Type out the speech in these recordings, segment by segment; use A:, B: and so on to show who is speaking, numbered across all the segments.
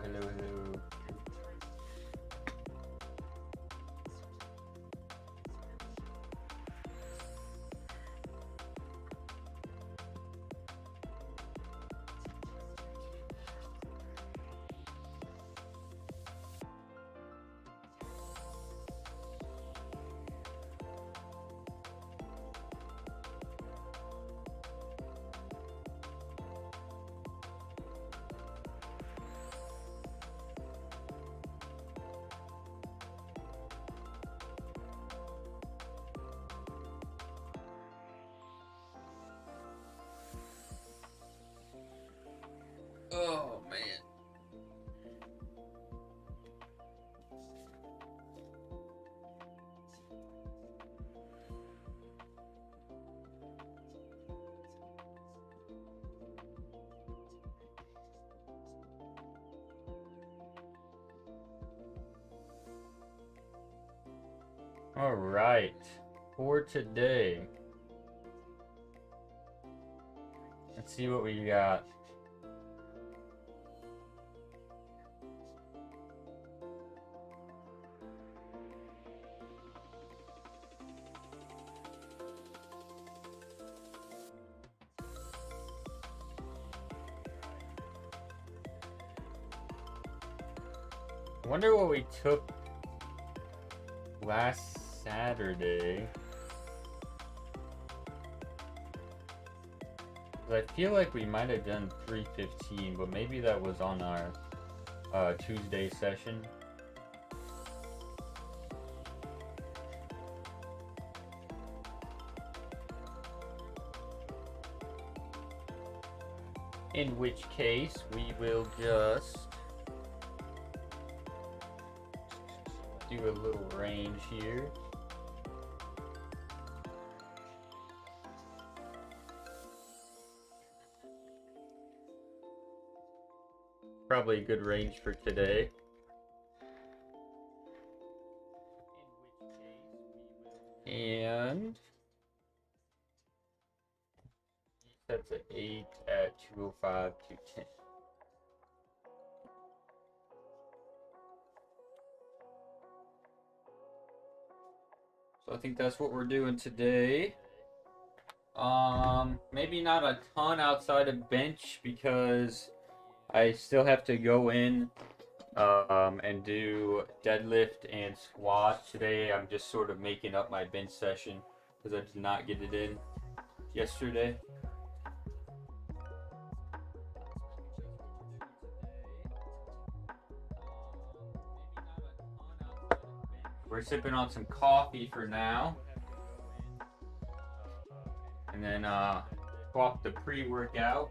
A: Hello, hello. Oh, man. All right. For today, let's see what we got. I wonder what we took last Saturday. I feel like we might have done 315, but maybe that was on our Tuesday session. In which case, we will just do a little range here. Probably a good range for today. And that's an 8 at 205 to 10. So I think that's what we're doing today. Maybe not a ton outside of bench because I still have to go in and do deadlift and squat today. I'm just sort of making up my bench session because I did not get it in yesterday. We're sipping on some coffee for now. And then swap the pre-workout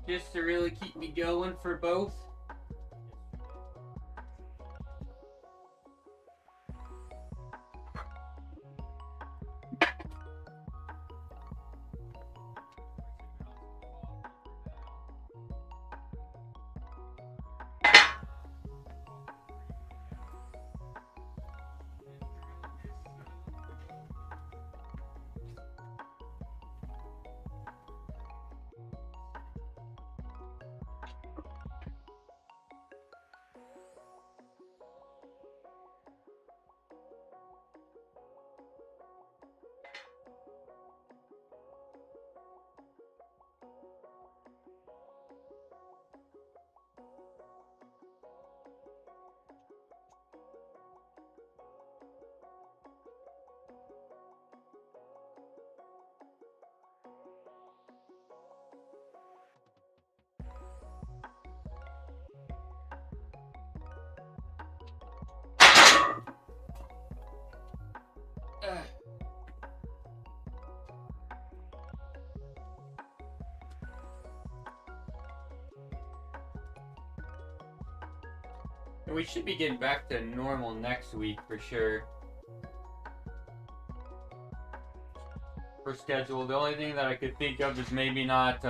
A: just to really keep me going for both. We should be getting back to normal next week for sure. For schedule, the only thing that I could think of is maybe not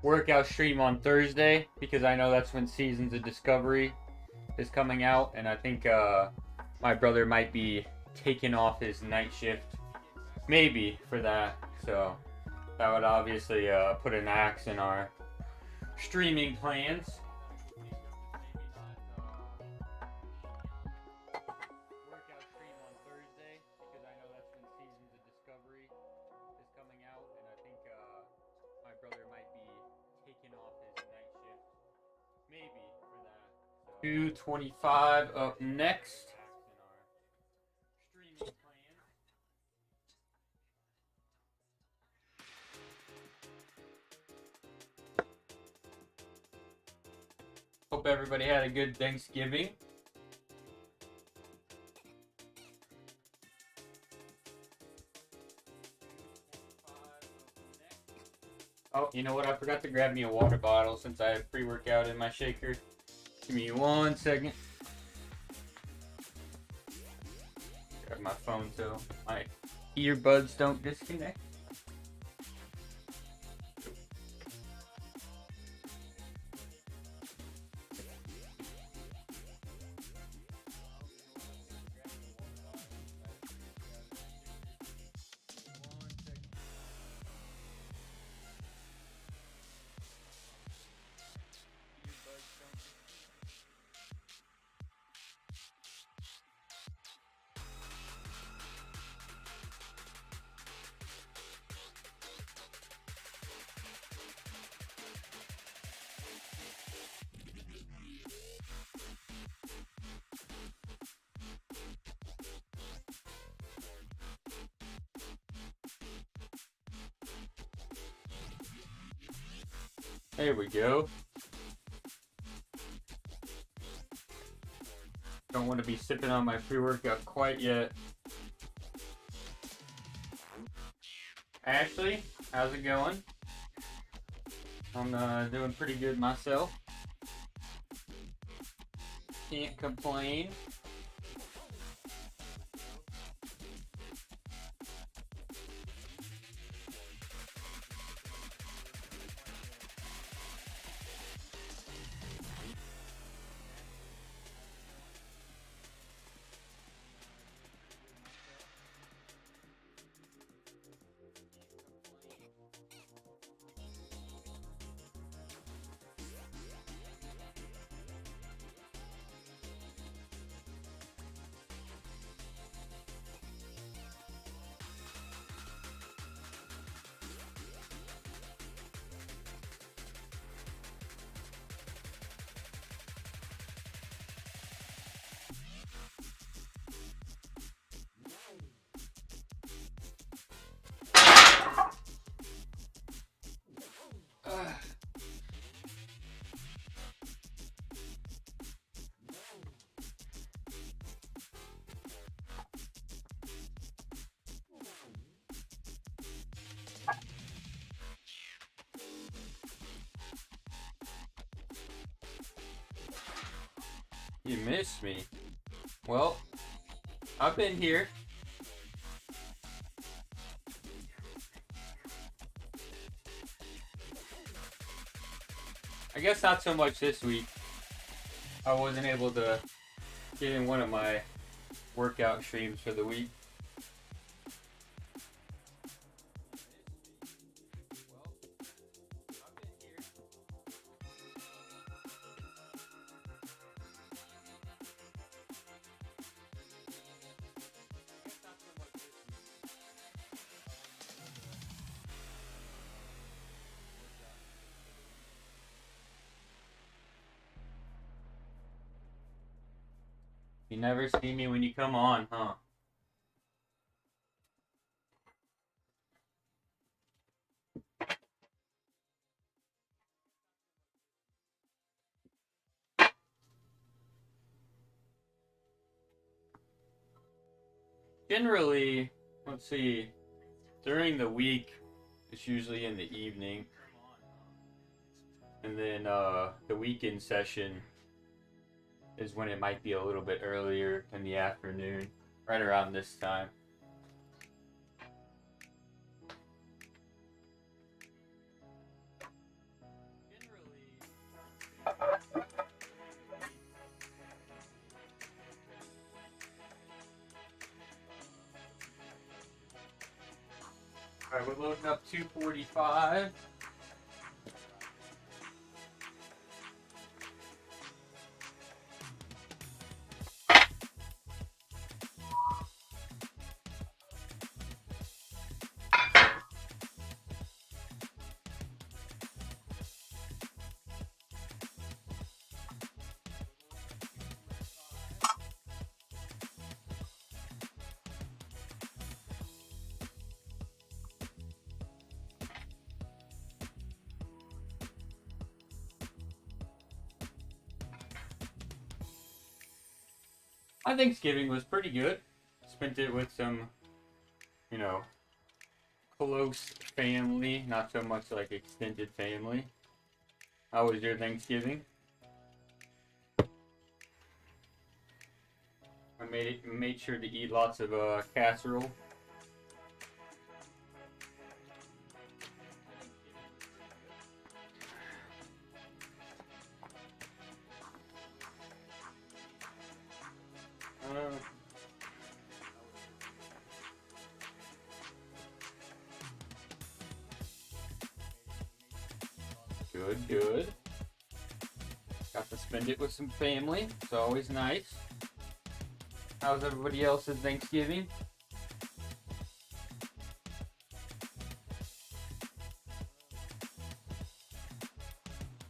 A: workout stream on Thursday because I know that's when Seasons of Discovery is coming out, and I think my brother might be taking off his night shift, maybe for that. So that would obviously put an axe in our streaming plans. Workout stream on Thursday because I know that's when Seasons of Discovery is coming out, and I think my brother might be taking off his night shift, maybe for that. So, 225 up next. Streaming plans. Hope everybody had a good Thanksgiving. Oh, you know what? I forgot to grab me a water bottle since I have pre-workout in my shaker. Give me 1 second. Grab my phone so my earbuds don't disconnect. There we go. Don't want to be sipping on my pre-workout quite yet. Ashley, how's it going? I'm doing pretty good myself. Can't complain. You missed me. Well, I've been here. I guess not so much this week. I wasn't able to get in one of my workout streams for the week. You never see me when you come on, huh? Generally, let's see, during the week, it's usually in the evening. And then the weekend session is when it might be a little bit earlier in the afternoon, right around this time. Alright, we're loading up 245. My Thanksgiving was pretty good. Spent it with some, you know, close family, not so much like extended family. How was your Thanksgiving? I made sure to eat lots of casserole. Good, good. Got to spend it with some family. It's always nice. How's everybody else's Thanksgiving?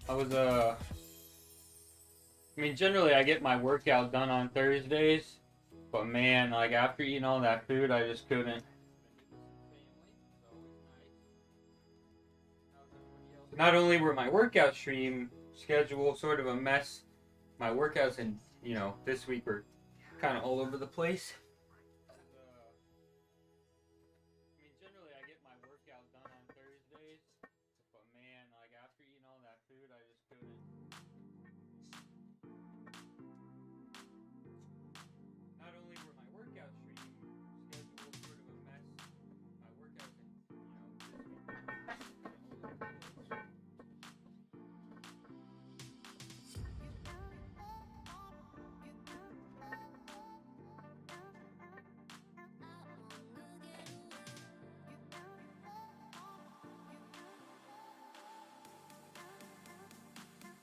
A: I mean, generally I get my workout done on Thursdays, but man, like after eating all that food, I just couldn't. Not only were my workout stream schedule sort of a mess, my workouts in, this week were kind of all over the place. I mean, generally I get my workout done on Thursdays, but man, like after eating all that food, I just couldn't. Not only were my workout stream schedule sort of a mess, my workouts in, this week were kind of all over the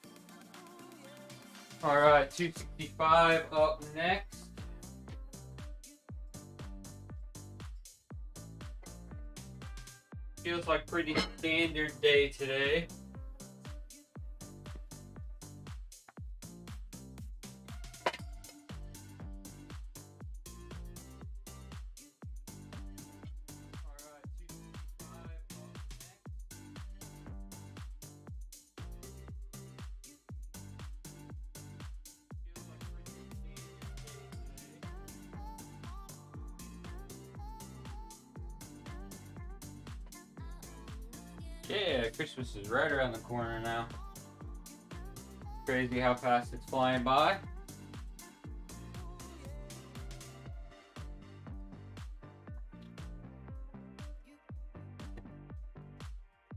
A: place. All right, 265 up next. Feels like pretty standard day today. Yeah, Christmas is right around the corner now. Crazy how fast it's flying by.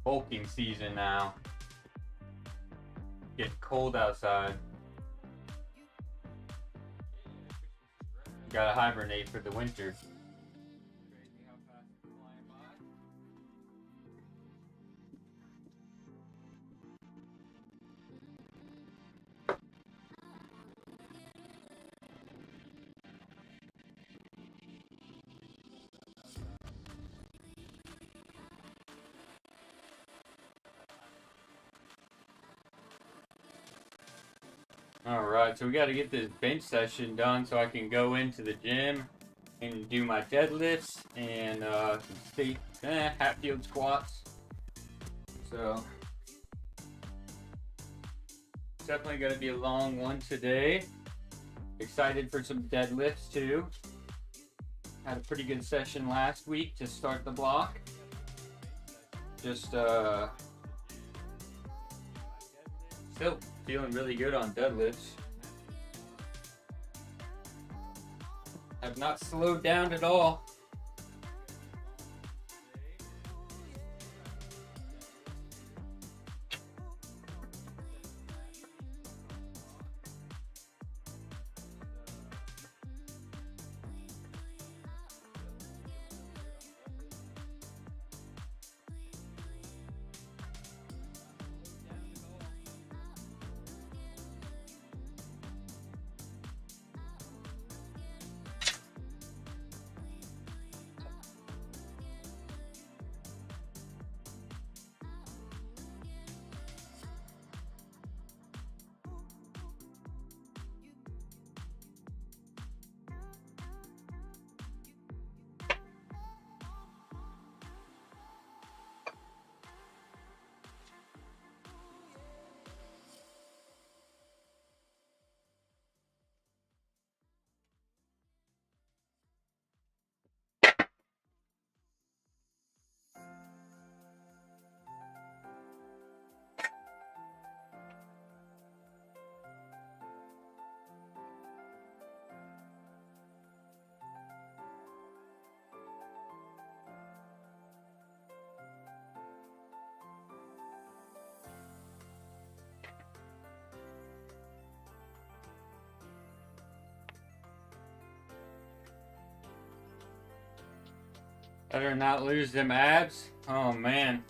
A: Bulking season now. Getting cold outside. Gotta hibernate for the winter. Alright, so we got to get this bench session done so I can go into the gym and do my deadlifts and Hatfield squats. So, it's definitely going to be a long one today. Excited for some deadlifts too. Had a pretty good session last week to start the block. Just, still feeling really good on deadlifts. Have not slowed down at all. Better not lose them abs. Oh man.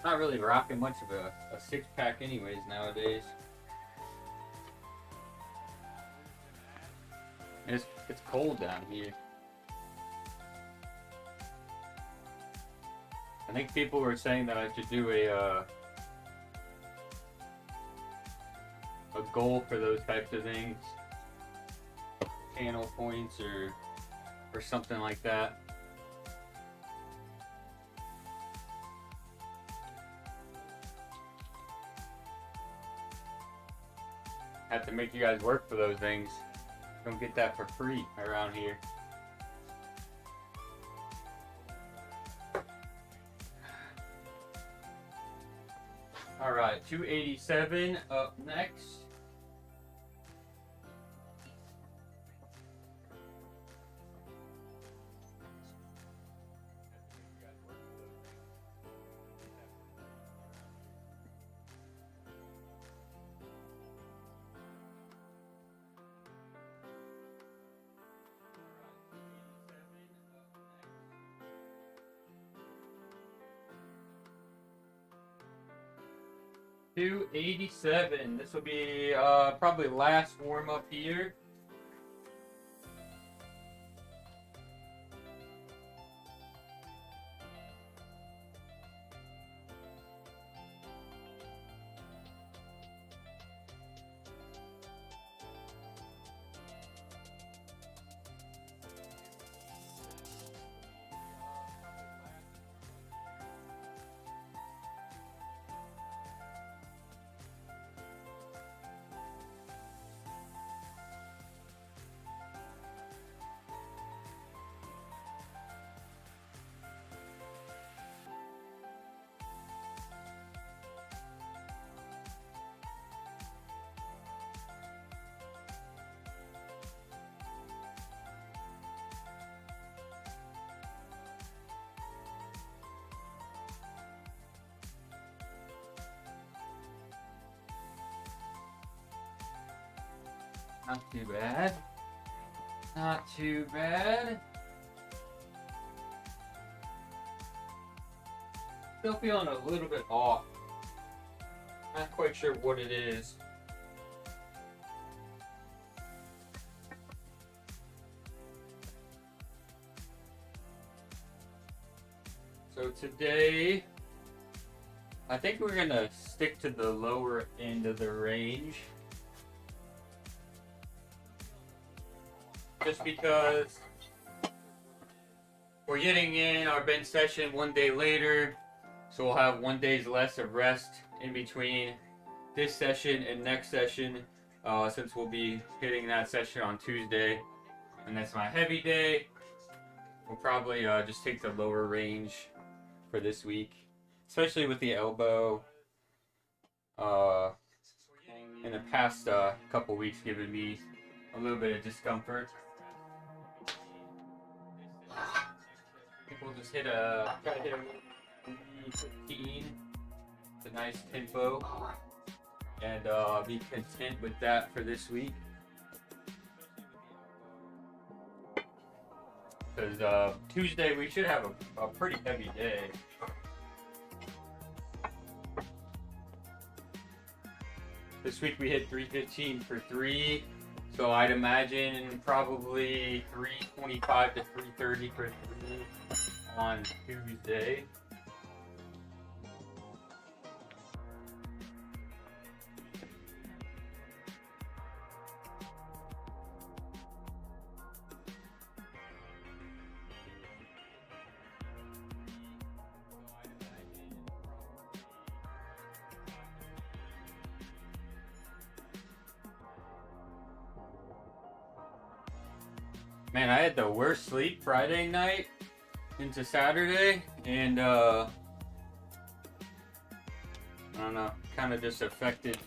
A: Not really rocking much of a six-pack anyways nowadays. It's cold down here. I think people were saying that I should do a goal for those types of things, channel points or something like that. Have to make you guys work for those things. Don't get that for free around here. All right, 287 up next. $287. This will be probably last warm up here. Not too bad. Not too bad. Still feeling a little bit off. Not quite sure what it is. So today, I think we're gonna stick to the lower end of the range. Just because we're getting in our bench session one day later, so we'll have 1 day's less of rest in between this session and next session, since we'll be hitting that session on Tuesday, and that's my heavy day. We'll probably just take the lower range for this week, especially with the elbow in the past couple weeks giving me a little bit of discomfort. I think we'll just try to hit a 15. It's a nice tempo, and be content with that for this week. Because Tuesday we should have a pretty heavy day. This week we hit 315 for 3. So I'd imagine probably 325 to 330 for 3 on Tuesday. Man, I had the worst sleep Friday night into Saturday, and I don't know, kind of just affected.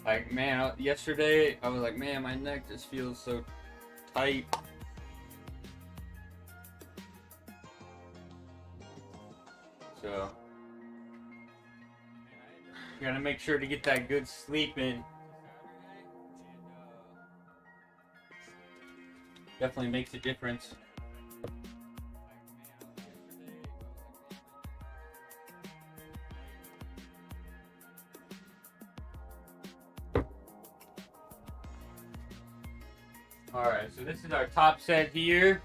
A: Like, man, yesterday I was like, man, my neck just feels so tight. So Gotta make sure to get that good sleep in. Definitely makes a difference. Alright, so this is our top set here.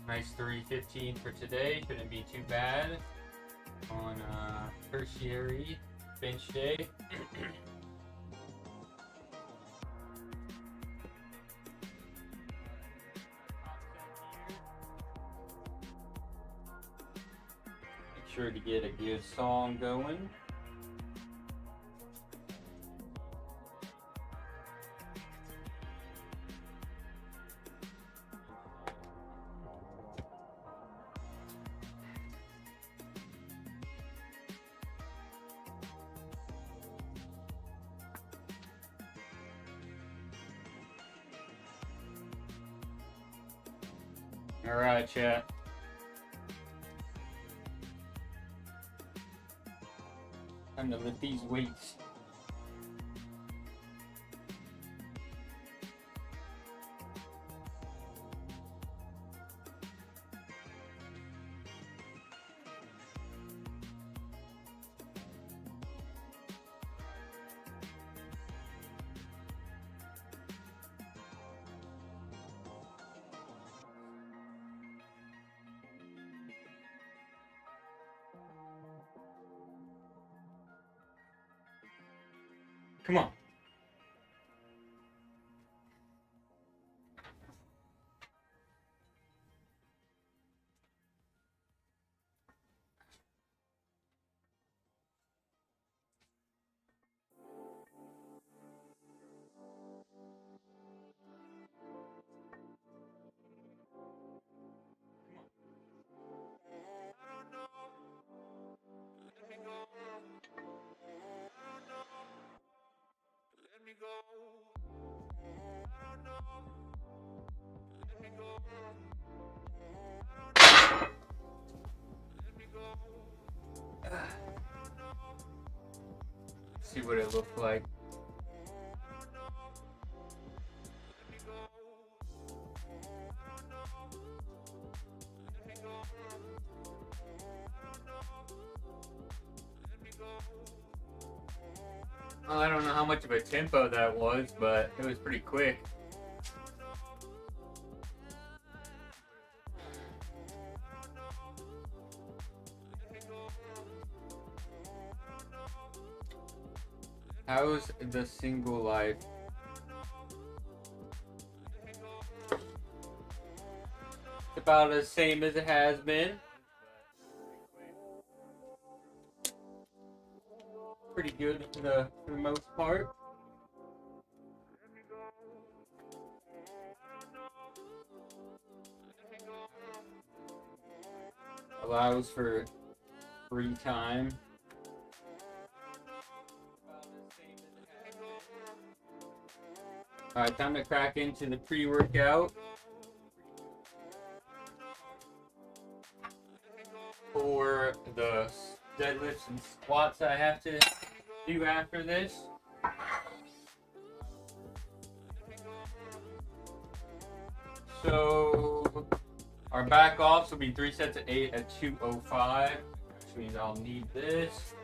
A: Nice 315 for today. Couldn't be too bad on tertiary bench day. Make sure to get a good song going. Alright, chat. Time to lift these weights. Come on. See what it looks like. Well, I don't know how much of a tempo that was, but it was pretty quick. How's the single life? It's about the same as it has been. Pretty good for the most part. Allows for free time. Alright, time to crack into the pre-workout. For the deadlifts and squats I have to do after this. So our back offs will be 3 sets of 8 at 205, which means I'll need this.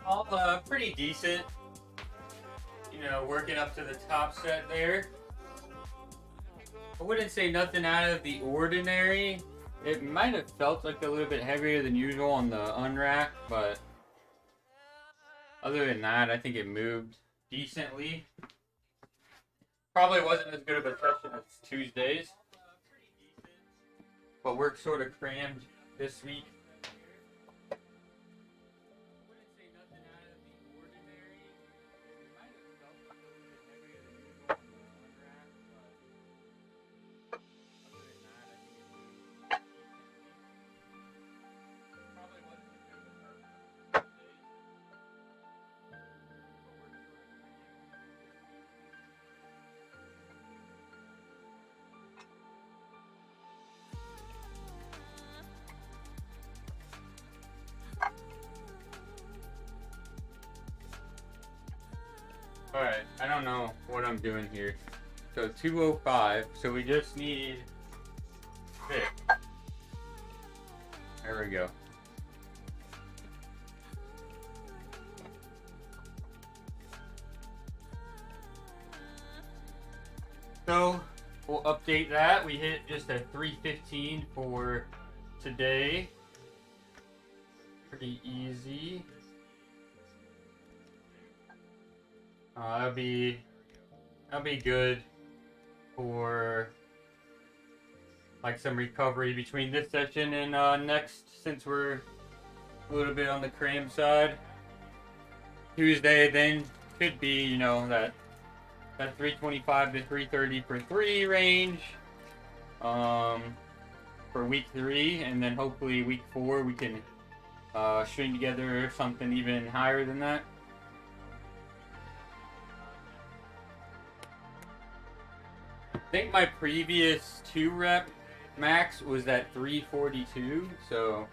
A: All pretty decent. You know, working up to the top set there. I wouldn't say nothing out of the ordinary. It might have felt like a little bit heavier than usual on the unrack, but Other than that, I think it moved decently. Probably wasn't as good of a session as Tuesdays, but we're sort of crammed this week. Alright, I don't know what I'm doing here. So 205, so we just need 6. There we go. So we'll update that. We hit just a 315 for today. Pretty easy. That'll be good for like some recovery between this session and next, since we're a little bit on the cram side. Tuesday then could be, you know, that 325 to 330 for 3 range for week 3, and then hopefully week 4 we can string together something even higher than that. I think my previous 2 rep max was at 342, so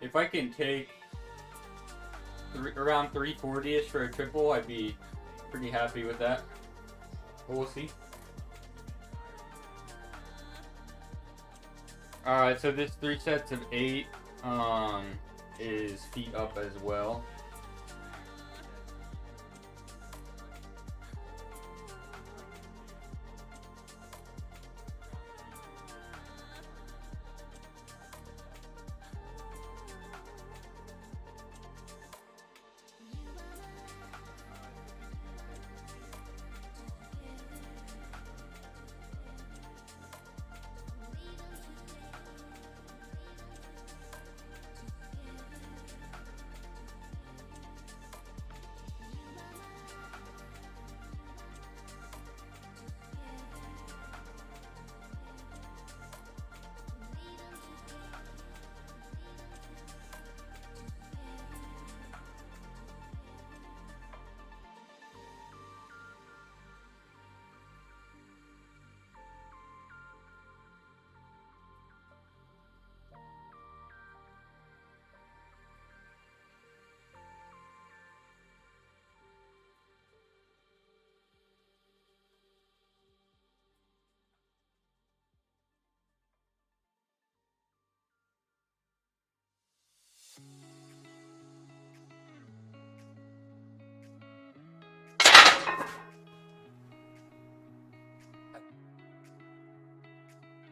A: if I can take around 340-ish for a triple, I'd be pretty happy with that. But we'll see. Alright, so this 3 sets of 8 is feet up as well.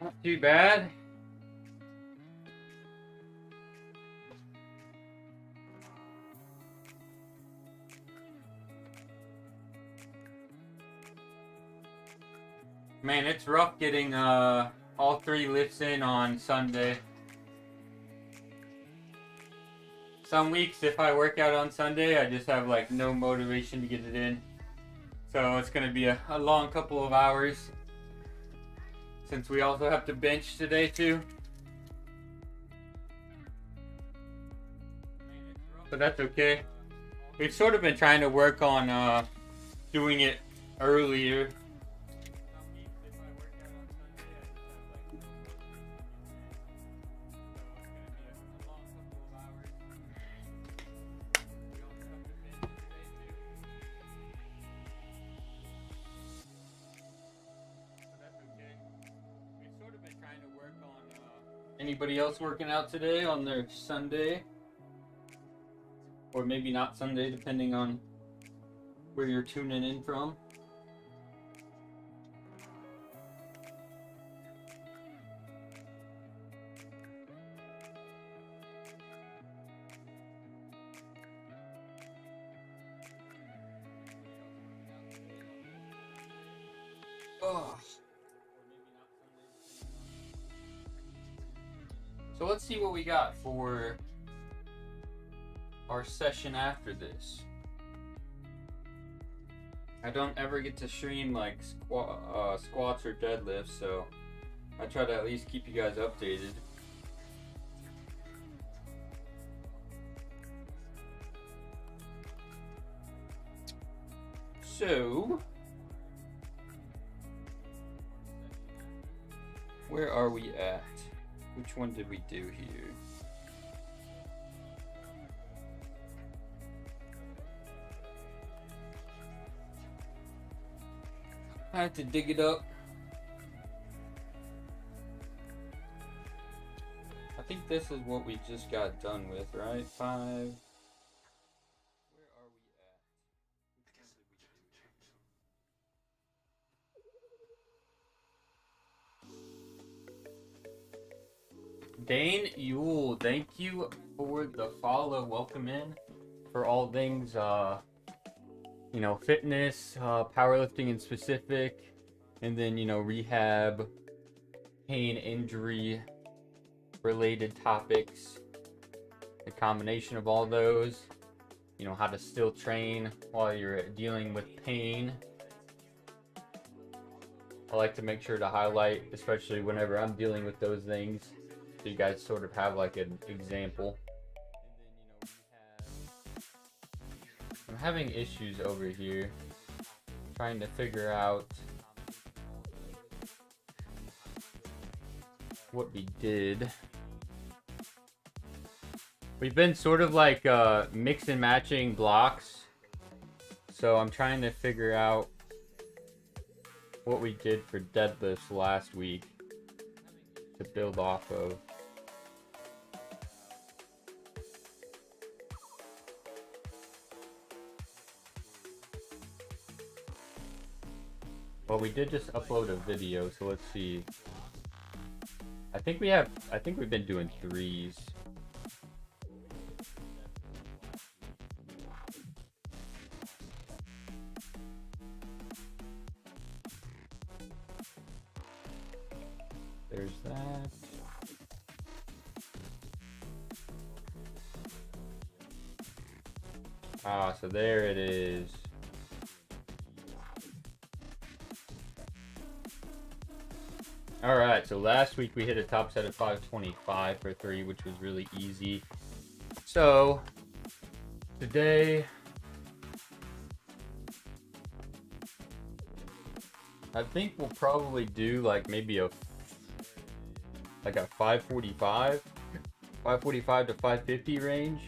A: Not too bad. Man, it's rough getting all 3 lifts in on Sunday. Some weeks, if I work out on Sunday, I just have like no motivation to get it in. So it's gonna be a long couple of hours, since we also have to bench today too. But that's okay. We've sort of been trying to work on doing it earlier. Anybody else working out today on their Sunday? Or maybe not Sunday, depending on where you're tuning in from. Oh. So let's see what we got for our session after this. I don't ever get to stream like squats or deadlifts, so I try to at least keep you guys updated. So, where are we at? Which one did we do here? I have to dig it up. I think this is what we just got done with, right? 5. Dane Yule, thank you for the follow. Welcome in for all things, fitness, powerlifting in specific, and then, rehab, pain, injury related topics. The combination of all those, how to still train while you're dealing with pain. I like to make sure to highlight, especially whenever I'm dealing with those things, so you guys sort of have like an example. I'm having issues over here trying to figure out what we did. We've been sort of like mix and matching blocks, so I'm trying to figure out what we did for deadlifts last week to build off of. Well, we did just upload a video, so let's see. I think we've been doing 3s. There's that. Ah, so there it is. Alright, so last week we hit a top set of 525 for 3, which was really easy. So, today, I think we'll probably do like maybe a 545 to 550 range.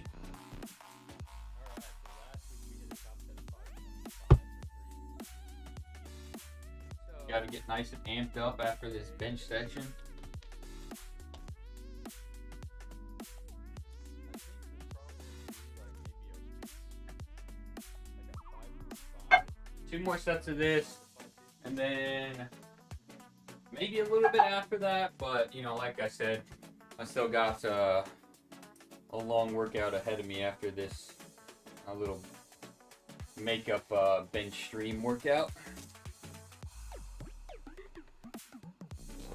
A: Got to get nice and amped up after this bench section. Two more sets of this, and then maybe a little bit after that, but like I said, I still got a long workout ahead of me after this, a little makeup bench stream workout.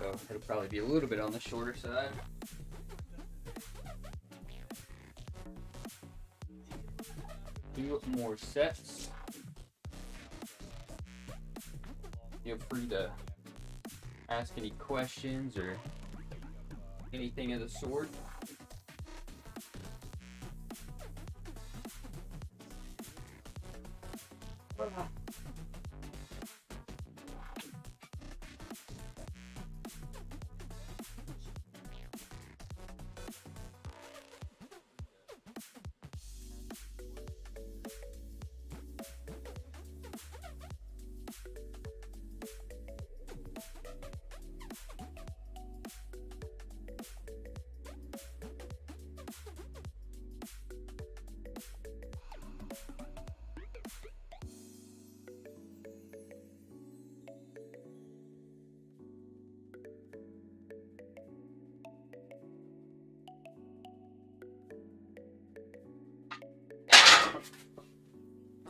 A: So it'll probably be a little bit on the shorter side. Few more sets. Feel free to ask any questions or anything of the sort.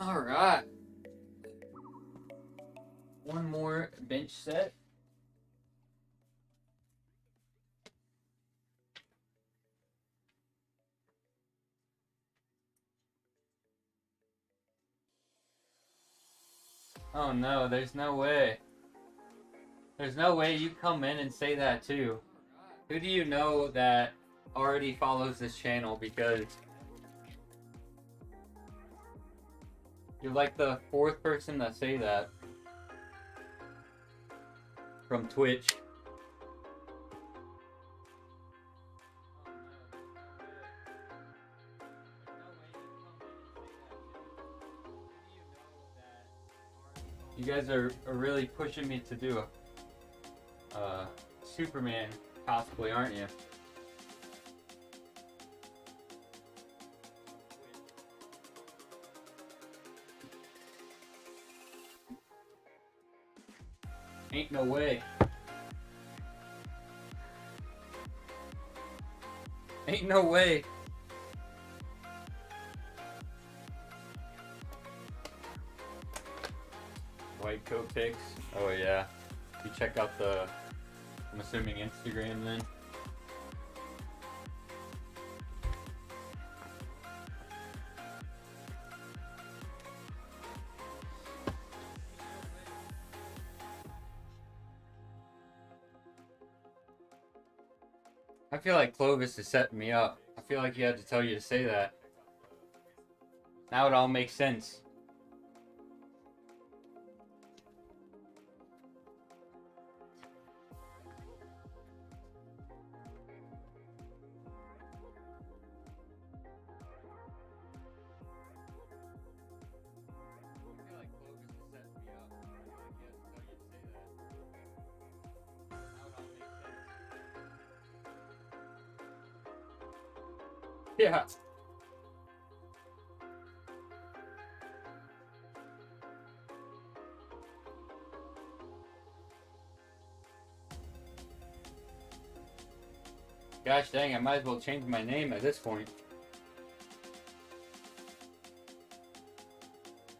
A: All right. one more bench set. Oh no, there's no way. There's no way you come in and say that too. Who do you know that already follows this channel? Because you're like the fourth person to say that from Twitch. You guys are really pushing me to do a Superman cosplay, aren't you? Ain't no way. Ain't no way. White coat pics. Oh yeah. You check out the, I'm assuming Instagram then. I feel like Clovis is setting me up. I feel like he had to tell you to say that. Now it all makes sense. Yeah. Gosh dang, I might as well change my name at this point.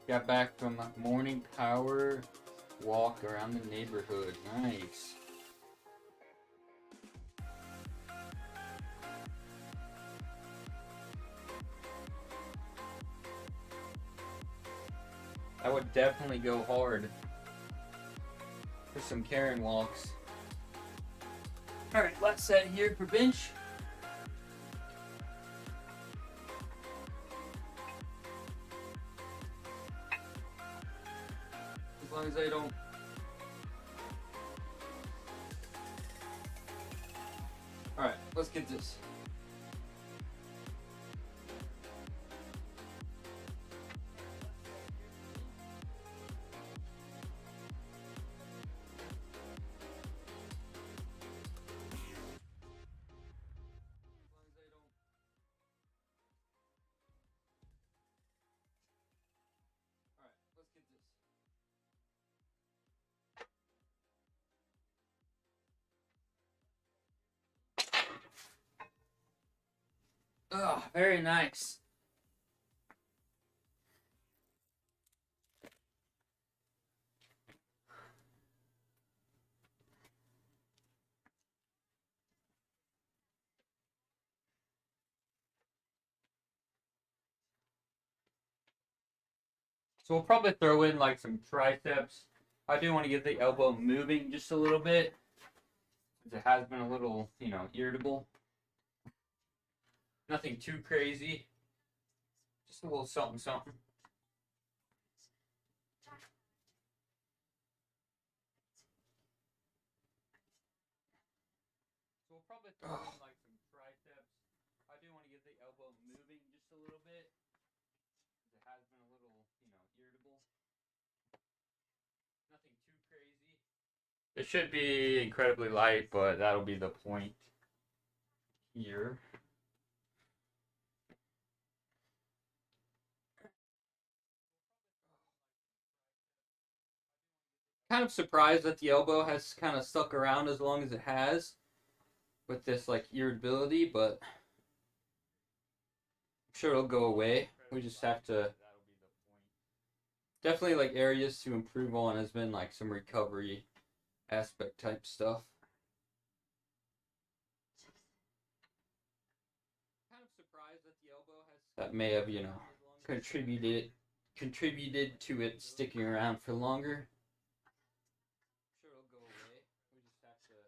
A: Got back from a morning power walk around the neighborhood. Nice. I would definitely go hard for some Karen walks. Alright, last set here for bench. As long as I don't... Alright, let's get this. Oh, very nice. So we'll probably throw in like some triceps. I do want to get the elbow moving just a little bit, because it has been a little, irritable. Nothing too crazy. Just a little something, something. So we'll probably throw in like some triceps. I do want to get the elbow moving just a little bit, because it has been a little, irritable. Nothing too crazy. It should be incredibly light, but that'll be the point here. Kind of surprised that the elbow has kind of stuck around as long as it has with this like irritability, but I'm sure it'll go away. We just have to Definitely like areas to improve on has been like some recovery aspect type stuff. Kind of surprised that the elbow has that may have, contributed to it sticking around for longer. I'm sure it'll go away. We just have to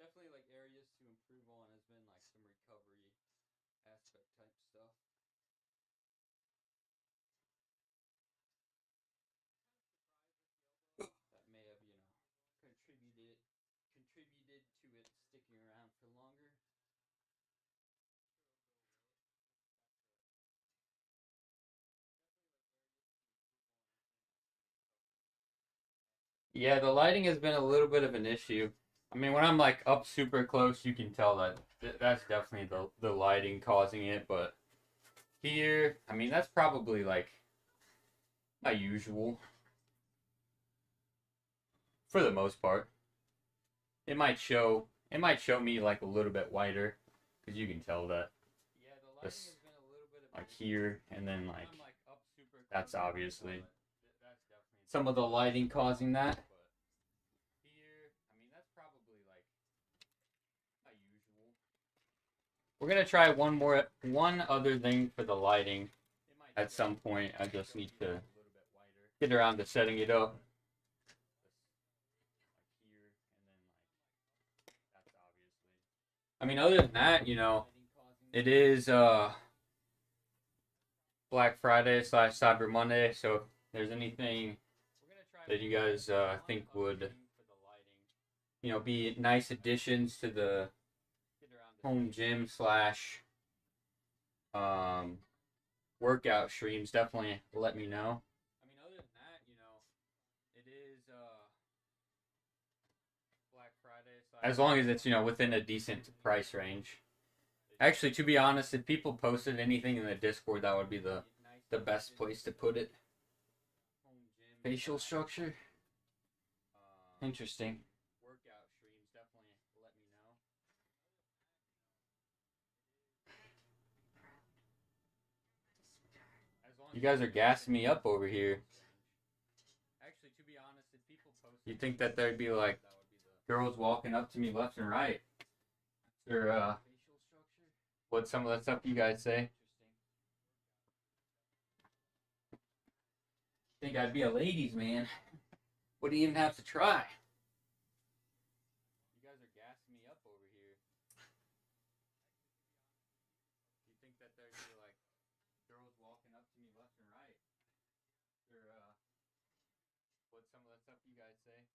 A: definitely like areas to improve on has been like some recovery aspect type stuff. That may have, contributed to it sticking around for longer. Yeah, the lighting has been a little bit of an issue. I mean, when I'm like up super close, you can tell that that's definitely the lighting causing it. But here, I mean, that's probably like my usual for the most part. It might show me like a little bit whiter because you can tell that this like here and then like that's obviously some of the lighting causing that. Here, I mean, that's probably like my usual. We're gonna try one other thing for the lighting at some point. I just need to get around to setting it up. I mean, other than that, it is Black Friday / Cyber Monday. So if there's anything that you guys think would, be nice additions to the home gym / workout streams, definitely let me know. I mean, other than that, it is Black Friday. As long as it's, within a decent price range. Actually, to be honest, if people posted anything in the Discord, that would be the best place to put it. Facial structure? Interesting. Workout streams, definitely let me know. You guys are gassing me up over here. Actually, to be honest, if people post, you think that there'd be like girls walking up to me left and right? Or what some of that stuff you guys say? Think I'd be a ladies' man? Wouldn't even have to try. You guys are gassing me up over here. You think that there'd be like girls walking up to me left and right? Or what some of that stuff you guys say?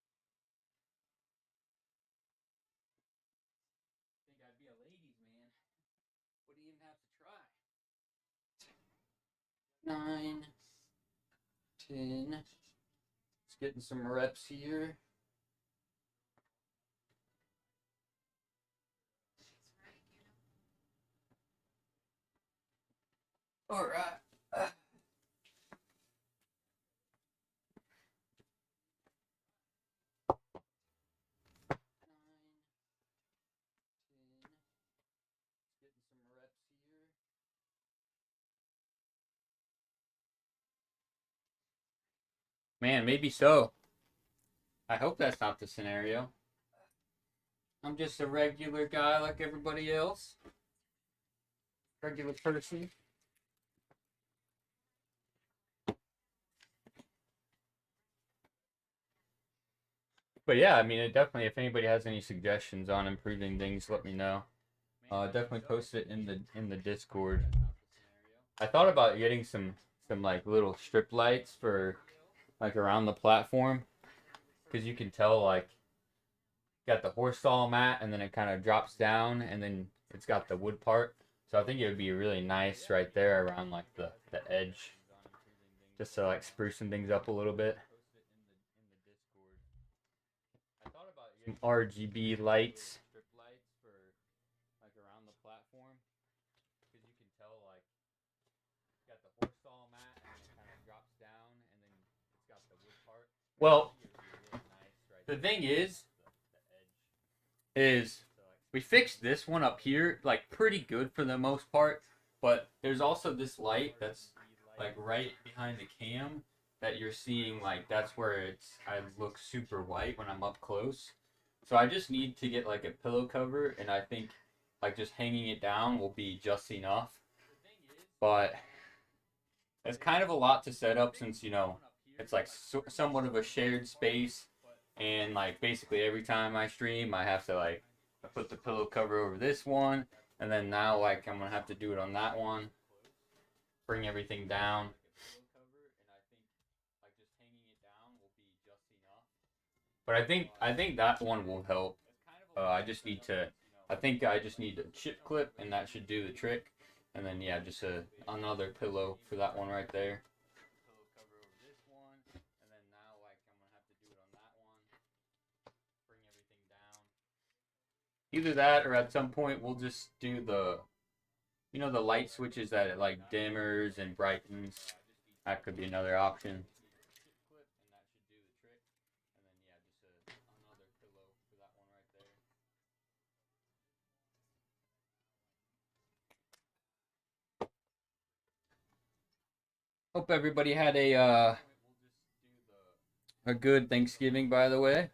A: Think I'd be a ladies' man? Wouldn't even have to try. 9, 10. Just getting some reps here. All right. Man, maybe so. I hope that's not the scenario. I'm just a regular guy like everybody else. Regular person. But yeah, I mean, it definitely. If anybody has any suggestions on improving things, let me know. Definitely post it in the Discord. I thought about getting some like little strip lights for like around the platform, because you can tell like got the horse stall mat and then it kind of drops down and then it's got the wood part. So I think it would be really nice right there around like the edge, just to like sprucing things up a little bit. RGB lights. Like around the platform, because you can tell like got the horse stall mat and it kind of drops down and then it's got the wood part. Well, the thing is we fixed this one up here like pretty good for the most part, but there's also this light that's like right behind the cam that you're seeing, like that's where I look super white when I'm up close. So I just need to get like a pillow cover, and I think like just hanging it down will be just enough. But it's kind of a lot to set up since it's like somewhat of a shared space, and like basically every time I stream, I have to like put the pillow cover over this one, and then now like I'm gonna have to do it on that one, bring everything down. But I think that one will help. I just need to. I think I just need a chip clip, and that should do the trick. And then yeah, just another pillow for that one right there. Either that, or at some point we'll just do the light switches that it like dimmers and brightens. That could be another option. Hope everybody had a good Thanksgiving, by the way.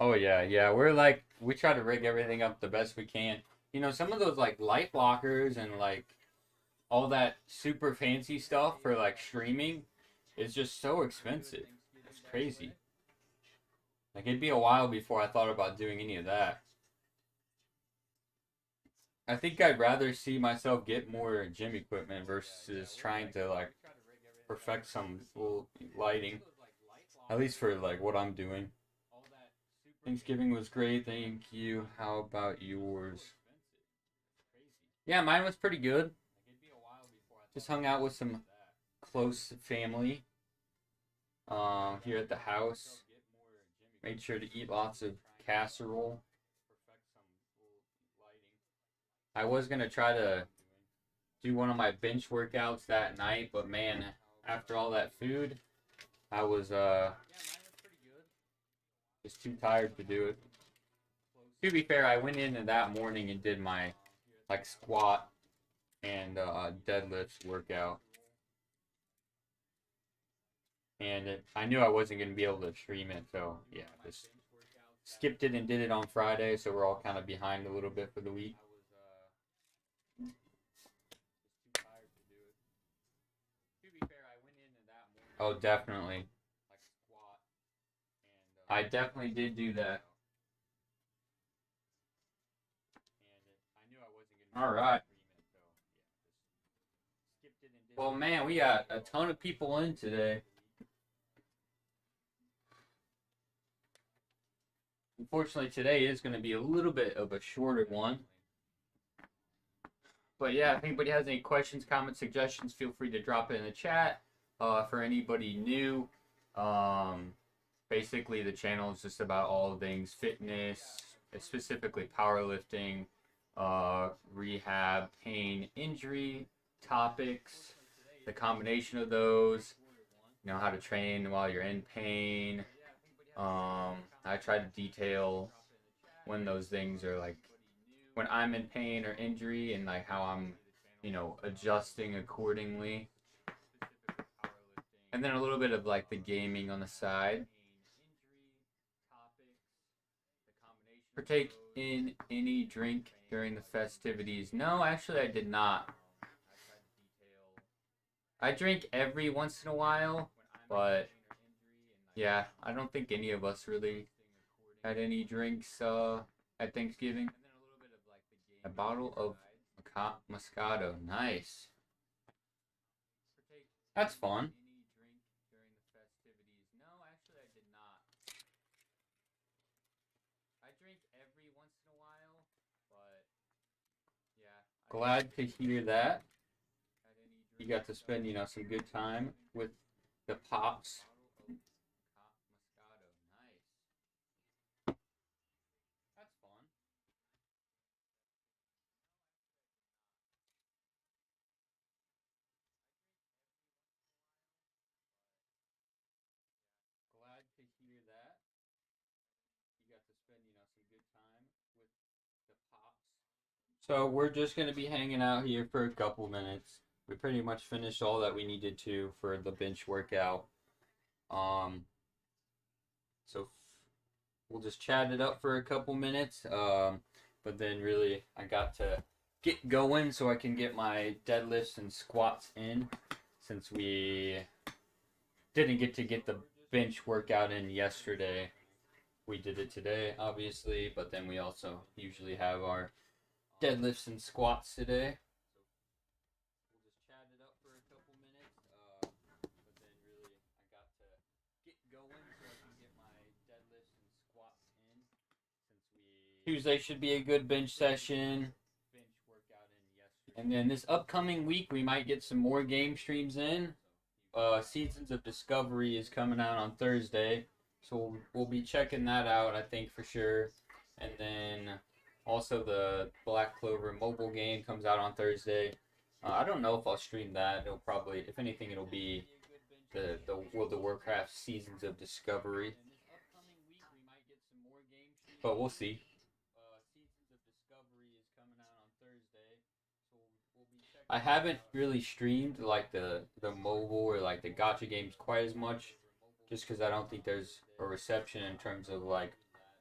A: Oh yeah, yeah. We try to rig everything up the best we can. Some of those like light blockers and like all that super fancy stuff for like streaming is just so expensive. It's crazy. Like it'd be a while before I thought about doing any of that. I think I'd rather see myself get more gym equipment versus trying to like perfect some cool lighting. At least for like what I'm doing. Thanksgiving was great, thank you. How about yours? Yeah, mine was pretty good. Just hung out with some close family here at the house. Made sure to eat lots of casserole. I was gonna try to do one of my bench workouts that night, but man, after all that food, I was just too tired to do it. To be fair, I went in that morning and did my like squat and deadlifts workout, and I knew I wasn't gonna be able to stream it, so yeah, just skipped it and did it on Friday. So we're all kind of behind a little bit for the week. Oh, definitely. I definitely did do that. All right. Well, man, we got a ton of people in today. Unfortunately, today is going to be a little bit of a shorter one. But yeah, if anybody has any questions, comments, suggestions, feel free to drop it in the chat. For anybody new, basically the channel is just about all things fitness, specifically powerlifting, rehab, pain, injury topics, the combination of those, how to train while you're in pain. I try to detail when those things are like when I'm in pain or injury, and like how I'm, adjusting accordingly. And then a little bit of like the gaming on the side. Partake in any drink during the festivities? No, actually, I did not. I drink every once in a while, but yeah, I don't think any of us really had any drinks at Thanksgiving. A bottle of Moscato. Nice. That's fun. Glad to hear that. You got to spend, some good time with the pops. That's fun. Glad to hear that. You got to So we're just gonna be hanging out here for a couple minutes. We pretty much finished all that we needed to for the bench workout. Um, so we'll just chat it up for a couple minutes. But then really I got to get going so I can get my deadlifts and squats in since we didn't get the bench workout in yesterday. We did it today, obviously, but then we also usually have our deadlifts and squats today. We'll just chat it up for a couple minutes. But then really I got to get going so I can get my deadlifts and squats in since Tuesday should be a good bench session. And then this upcoming week we might get some more game streams in. Seasons of Discovery is coming out on Thursday, so we'll be checking that out, I think, for sure. And then also the Black Clover mobile game comes out on Thursday. I don't know if I'll stream that. It'll probably, if anything, it'll be the World of Warcraft Seasons of Discovery. But we'll see. I haven't really streamed like the mobile or like the gacha games quite as much, just because I don't think there's a reception in terms of like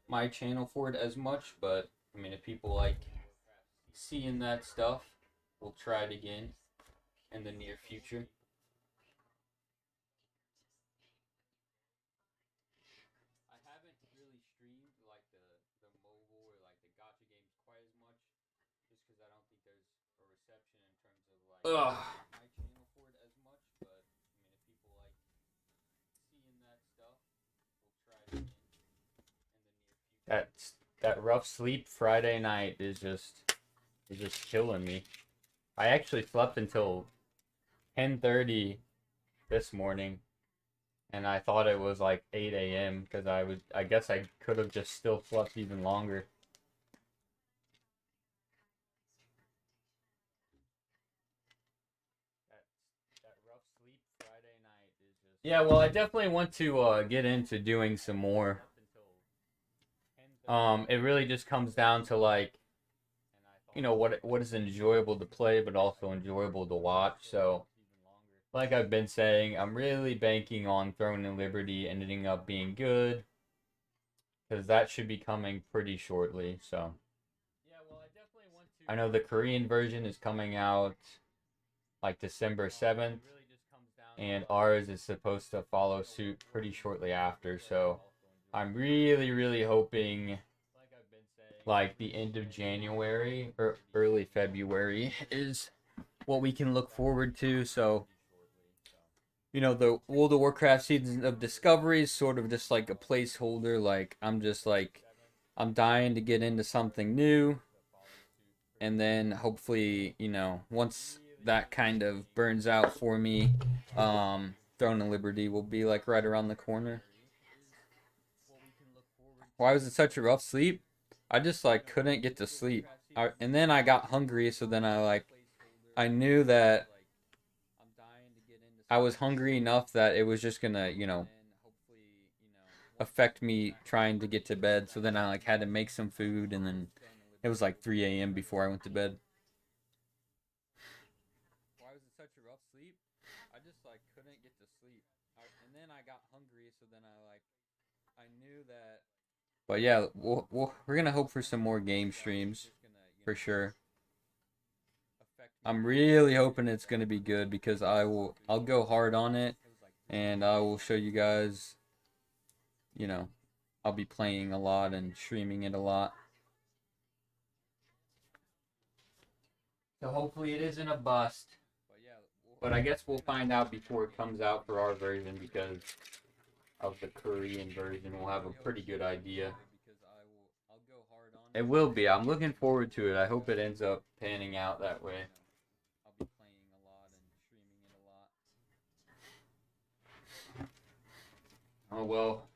A: my channel for it as much. But I mean, if people like seeing that stuff, we'll try it again in the near future. I haven't really streamed like the mobile or like the gacha games quite as much, just because I don't think there's a reception in terms of like my channel for it as much. But I mean, if people like seeing that stuff, we'll try it again in the near future. That rough sleep Friday night is just killing me. I actually slept until 10:30 this morning, and I thought it was like 8 a.m. because I guess I could have just still slept even longer. That rough sleep Friday night is just. Yeah, well, I definitely want to get into doing some more. It really just comes down to like, what is enjoyable to play, but also enjoyable to watch. So, like I've been saying, I'm really banking on Throne and Liberty ending up being good, because that should be coming pretty shortly. So, I know the Korean version is coming out like December 7th, and ours is supposed to follow suit pretty shortly after. So, I'm really, really hoping like the end of January or early February is what we can look forward to. So, the World of Warcraft Seasons of Discovery is sort of just like a placeholder. Like, I'm dying to get into something new. And then hopefully, once that kind of burns out for me, Throne of Liberty will be like right around the corner. Why was it such a rough sleep? I just like couldn't get to sleep. And then I got hungry, so then I knew that I was hungry enough that it was just gonna, affect me trying to get to bed. So then I like had to make some food, and then it was like 3 a.m. before I went to bed. Why was it such a rough sleep? I just like couldn't get to sleep. And then I got hungry, so then I knew that. But yeah, we're gonna hope for some more game streams for sure. I'm really hoping it's gonna be good because I'll go hard on it, and I will show you guys. I'll be playing a lot and streaming it a lot. So hopefully it isn't a bust. But I guess we'll find out before it comes out for our version, because of the Korean version. We'll have a pretty good idea. It will be. I'm looking forward to it. I hope it ends up panning out that way. Oh well.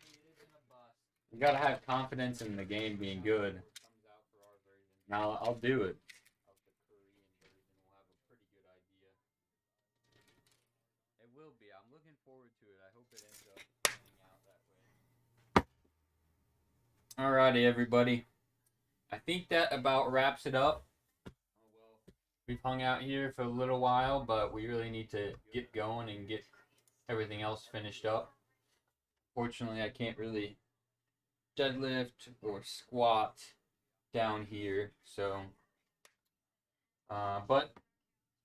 A: You gotta have confidence in the game being good. Now I'll do it. It will be. I'm looking forward to it. I hope it ends up panning out that way. Alrighty, everybody. I think that about wraps it up. We've hung out here for a little while, but we really need to get going and get everything else finished up. Fortunately, I can't really deadlift or squat down here, so but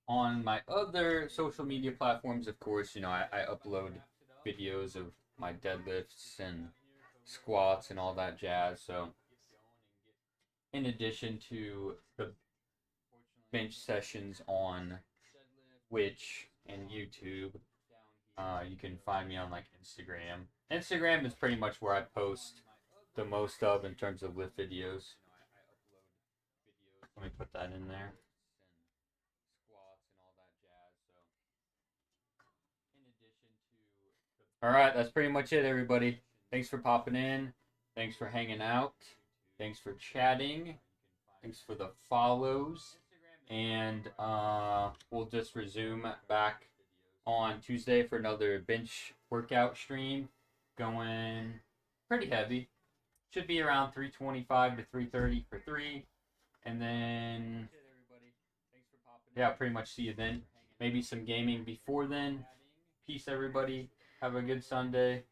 A: on my other social media platforms, of course, I upload videos of my deadlifts and squats and all that jazz. So in addition to the bench sessions on Twitch and YouTube, you can find me on like Instagram. Instagram is pretty much where I post the most of in terms of lift videos. Let me put that in there. All right, that's pretty much it, everybody. Thanks for popping in. Thanks for hanging out. Thanks for chatting. Thanks for the follows. And we'll just resume back on Tuesday for another bench workout stream. Going pretty heavy. Should be around 325 to 330 for 3. And then, yeah, pretty much see you then. Maybe some gaming before then. Peace, everybody. Have a good Sunday.